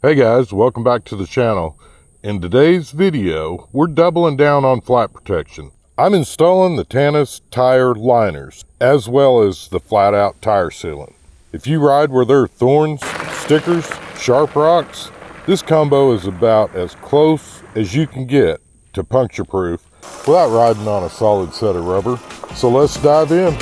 Hey guys, welcome back to the channel. In today's video, we're doubling down on flat protection. I'm installing the Tannus Tire Liners, as well as the FlatOut Tire Sealant. If you ride where there are thorns, stickers, sharp rocks, this combo is about as close as you can get to puncture proof without riding on a solid set of rubber. So let's dive in.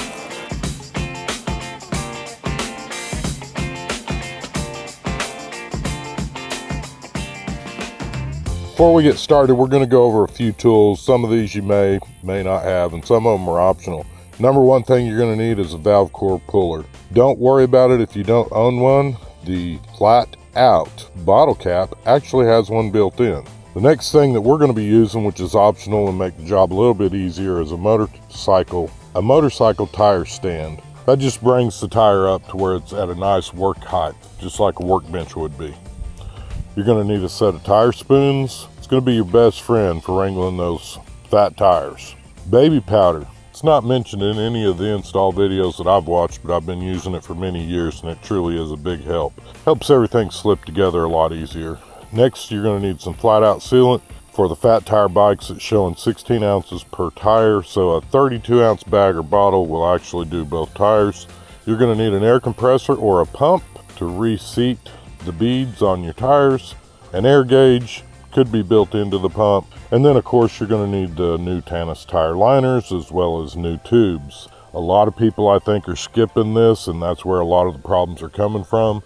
Before we get started, we're going to go over a few tools. Some of these you may not have, and some of them are optional. Number one thing you're going to need is a valve core puller. Don't worry about it if you don't own one. The FlatOut bottle cap actually has one built in. The next thing that we're going to be using, which is optional and make the job a little bit easier, is a motorcycle tire stand. That just brings the tire up to where it's at a nice work height, just like a workbench would be. You're going to need a set of tire spoons. It's going to be your best friend for wrangling those fat tires. Baby powder. It's not mentioned in any of the install videos that I've watched, but I've been using it for many years and it truly is a big help. Helps everything slip together a lot easier. Next, you're going to need some FlatOut sealant. For the fat tire bikes, it's showing 16 ounces per tire, so a 32 ounce bag or bottle will actually do both tires. You're going to need an air compressor or a pump to reseat the beads on your tires. An air gauge could be built into the pump, and then of course you're going to need the new Tannus Tire Liners as well as new tubes. A lot of people I think are skipping this, and that's where a lot of the problems are coming from,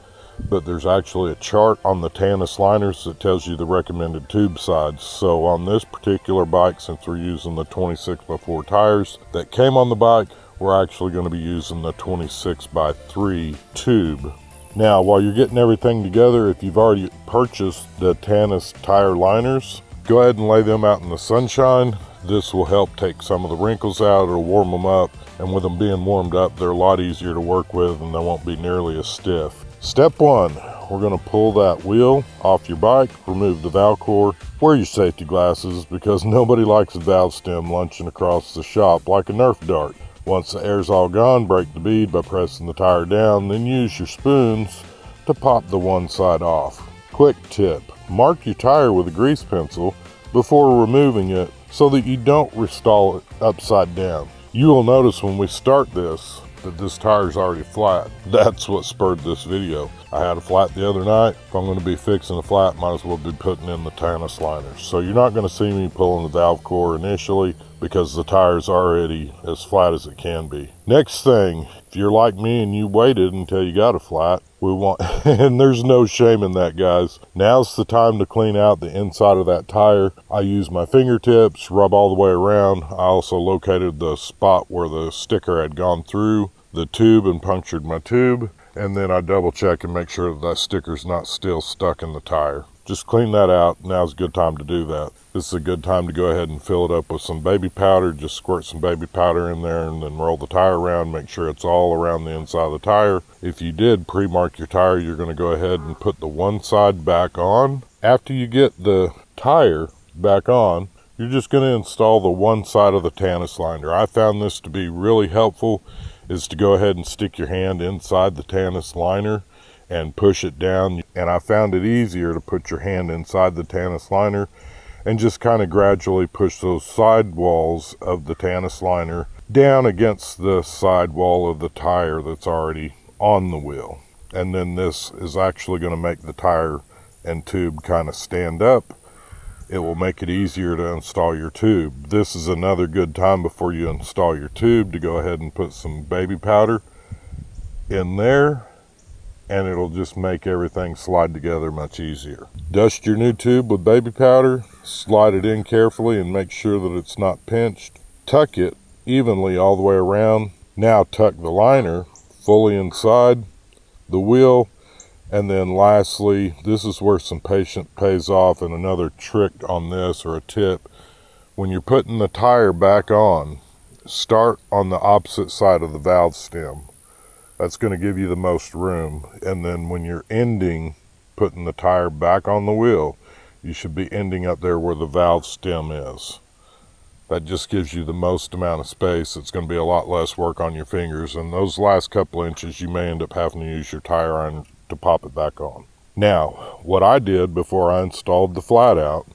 but there's actually a chart on the Tannus Liners that tells you the recommended tube size. So on this particular bike, since we're using the 26x4 tires that came on the bike, we're actually going to be using the 26x3 tube. Now, while you're getting everything together, if you've already purchased the Tannus Tire Liners, go ahead and lay them out in the sunshine. This will help take some of the wrinkles out, it'll warm them up, and with them being warmed up, they're a lot easier to work with and they won't be nearly as stiff. Step one, we're going to pull that wheel off your bike, remove the valve core, wear your safety glasses because nobody likes a valve stem launching across the shop like a Nerf dart. Once the air's all gone, break the bead by pressing the tire down, then use your spoons to pop the one side off. Quick tip, mark your tire with a grease pencil before removing it so that you don't restall it upside down. You will notice when we start this that this tire is already flat. That's what spurred this video. I had a flat the other night. If I'm going to be fixing a flat, might as well be putting in the Tannus Liners. So you're not going to see me pulling the valve core initially because the tire is already as flat as it can be. Next thing, if you're like me and you waited until you got a flat, and there's no shame in that, guys. Now's the time to clean out the inside of that tire. I use my fingertips, rub all the way around. I also located the spot where the sticker had gone through the tube and punctured my tube. And then I double check and make sure that sticker's not still stuck in the tire. Just clean that out. Now's a good time to do that. This is a good time to go ahead and fill it up with some baby powder. Just squirt some baby powder in there and then roll the tire around. Make sure it's all around the inside of the tire. If you did pre-mark your tire, you're going to go ahead and put the one side back on. After you get the tire back on, you're just going to install the one side of the Tannus liner. I found this to be really helpful, is to go ahead and stick your hand inside the Tannus liner and push it down. And I found it easier to put your hand inside the Tannus liner and just kind of gradually push those side walls of the Tannus liner down against the side wall of the tire that's already on the wheel. And then this is actually going to make the tire and tube kind of stand up. It will make it easier to install your tube. This is another good time before you install your tube to go ahead and put some baby powder in there, and it'll just make everything slide together much easier. Dust your new tube with baby powder, slide it in carefully and make sure that it's not pinched. Tuck it evenly all the way around. Now tuck the liner fully inside the wheel. And then lastly, this is where some patience pays off, and another trick on this, or a tip, when you're putting the tire back on, start on the opposite side of the valve stem. That's going to give you the most room. And then when you're ending, putting the tire back on the wheel, you should be ending up there where the valve stem is. That just gives you the most amount of space. It's going to be a lot less work on your fingers, and those last couple inches you may end up having to use your tire iron to pop it back on. Now, what I did before I installed the FlatOut,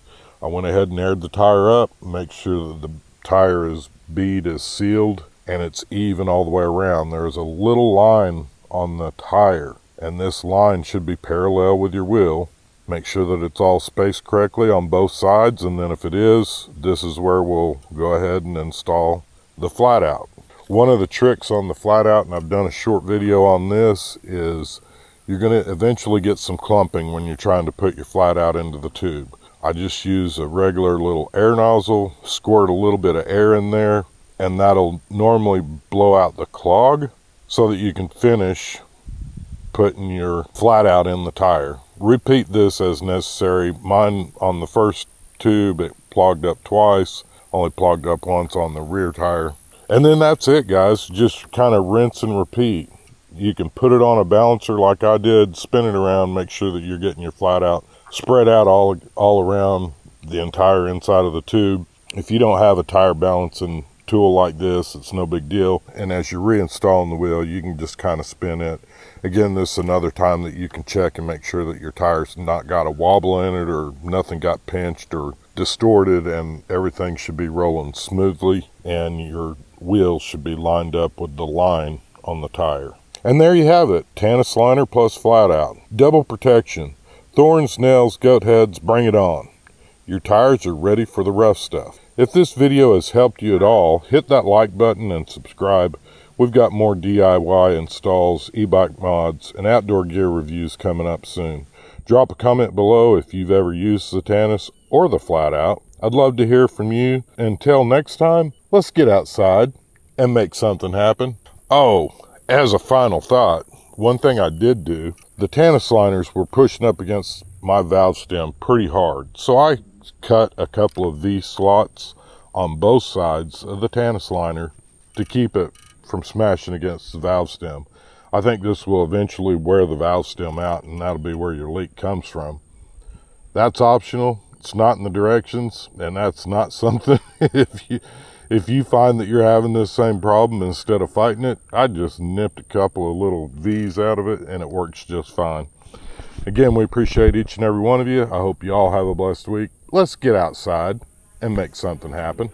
I went ahead and aired the tire up, make sure that the tire bead is sealed and it's even all the way around. There's a little line on the tire, and this line should be parallel with your wheel. Make sure that it's all spaced correctly on both sides, and then if it is, this is where we'll go ahead and install the FlatOut. One of the tricks on the FlatOut, and I've done a short video on this, is you're going to eventually get some clumping when you're trying to put your FlatOut into the tube. I just use a regular little air nozzle, squirt a little bit of air in there, and that'll normally blow out the clog so that you can finish putting your FlatOut in the tire. Repeat this as necessary. Mine on the first tube, it clogged up twice, only clogged up once on the rear tire. And then that's it, guys. Just kind of rinse and repeat. You can put it on a balancer like I did, spin it around, make sure that you're getting your FlatOut spread out all around the entire inside of the tube. If you don't have a tire balancing tool like this, it's no big deal. And as you're reinstalling the wheel, you can just kind of spin it. Again, this is another time that you can check and make sure that your tire's not got a wobble in it or nothing got pinched or distorted, and everything should be rolling smoothly and your wheel should be lined up with the line on the tire. And there you have it, Tannus liner plus FlatOut. Double protection. Thorns, nails, goat heads, bring it on. Your tires are ready for the rough stuff. If this video has helped you at all, hit that like button and subscribe. We've got more DIY installs, e-bike mods, and outdoor gear reviews coming up soon. Drop a comment below if you've ever used the Tannus or the FlatOut. I'd love to hear from you. Until next time, let's get outside and make something happen. Oh, as a final thought, one thing I did do, the Tannus liners were pushing up against my valve stem pretty hard. So I cut a couple of V slots on both sides of the Tannus liner to keep it from smashing against the valve stem. I think this will eventually wear the valve stem out, and that'll be where your leak comes from. That's optional. It's not in the directions, and that's not something if you find that you're having this same problem, instead of fighting it, I just nipped a couple of little V's out of it and it works just fine. Again, we appreciate each and every one of you. I hope you all have a blessed week. Let's get outside and make something happen.